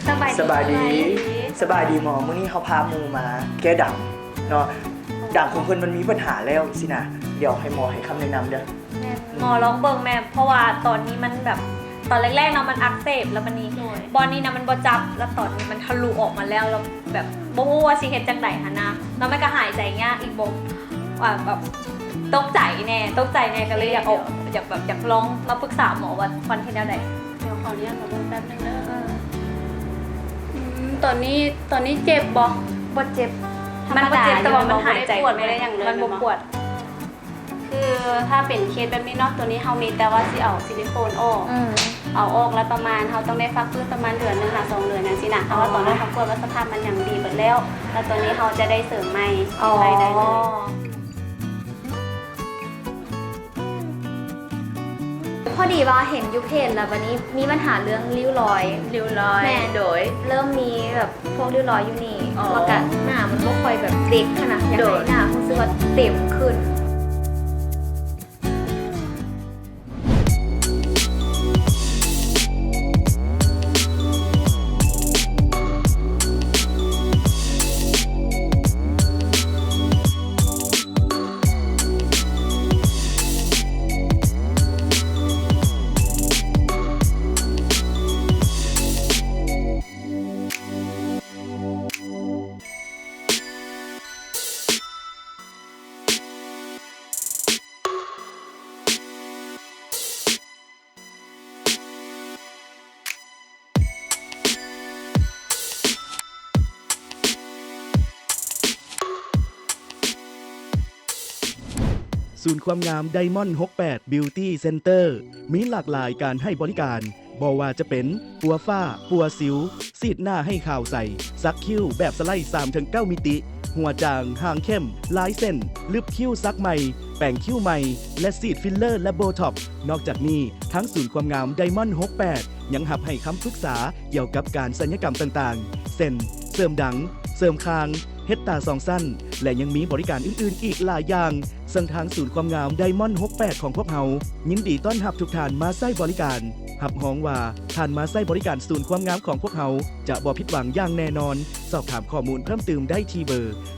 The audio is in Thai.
สบายดีหมอมื้อนี้เขาพาหมูมาแก้ดังเนาะดังของเพิ่นมันมีปัญหาแล้วสินะเดี๋ยวให้หมอให้คำแนะนำเด้อหมอลองเบิ่งแม่เพราะว่าตอนนี้มันแบบตอนแรกๆเนาะมันอักเสบแล้วมันนี่บอลนี้นะมันบ่จับแล้วตอนนี้มันทะลุออกมาแล้วแบบบ่ฮู้ว่าสิเฮ็ดจังได๋หั่นนะแล้วมันก็หายใจยากอีกบ่ว่าแบบตกใจแน่ก็เลยอยากลองมาปรึกษาหมอว่าควรเฮ็ดแนวใดเดี๋ยวขออนุญาตมาเบิ่งแป๊บนึงเด้อตอนนี้เจ็บบ่เจ็บมันบ่เจ็บแต่ว่ามันหายใจปวดไม่ได้อย่างเลยมันบ่ปวดคือถ้าเป็นเคสแบบนี้เนาะตัวนี้เฮามีแต่ว่าสิเอาซิลิโคนออกเอาออกแล้วประมาณเฮาต้องได้พักฟื้นประมาณเดือนนึงค่ะ2 เดือนจังซี่นะเพราะว่าตอนนั้นเฮากลัวว่าสภาพมันยังดีเบิดแล้วตัวนี้เฮาจะได้เสริมใหม่ได้เลยพอดีว่าเห็นยุคเพจแล้ววันนี้มีปัญหาเรื่องริ้วรอยแม่โดยเริ่มมีแบบพวกริ้วรอยอยู่นี่แล้วก็หน้ามันก็ค่อยแบบเด็กขนาดอยากให้หน้ารู้สึกว่าเต็มขึ้นศูนย์ความงามไดมอนด์68 Beauty Center มีหลากหลายการให้บริการบ่ว่าจะเป็นปัวฝ้าปัวสิวซีดหน้าให้ขาวใสซักคิ้วแบบสไลด์ 3-9 มิติ หัวจางหางเข้มลายเส้นลึบคิ้วซักใหม่แป่งคิ้วใหม่และซีดฟิลเลอร์และโบท็อกซ์นอกจากนี้ทั้งศูนย์ความงามไดมอนด์68 ยังหับให้คำปรึกษาเกี่ยวกับการศัลยกรรมต่างๆเส้นเสริมดังเสริมคางเฮ็ดตาสองสั้นและยังมีบริการอื่นๆอีกหลายอย่างซึ่งทางศูนย์ความงามไดมอนด์68 ของพวกเรายินดีต้อนรับทุกท่านมาใช้บริการหับฮ้องว่าท่านมาใช้บริการศูนย์ความงามของพวกเราจะบ่ผิดหวังอย่างแน่นอนสอบถามข้อมูลเพิ่มเติมได้ที่เบอร์ 082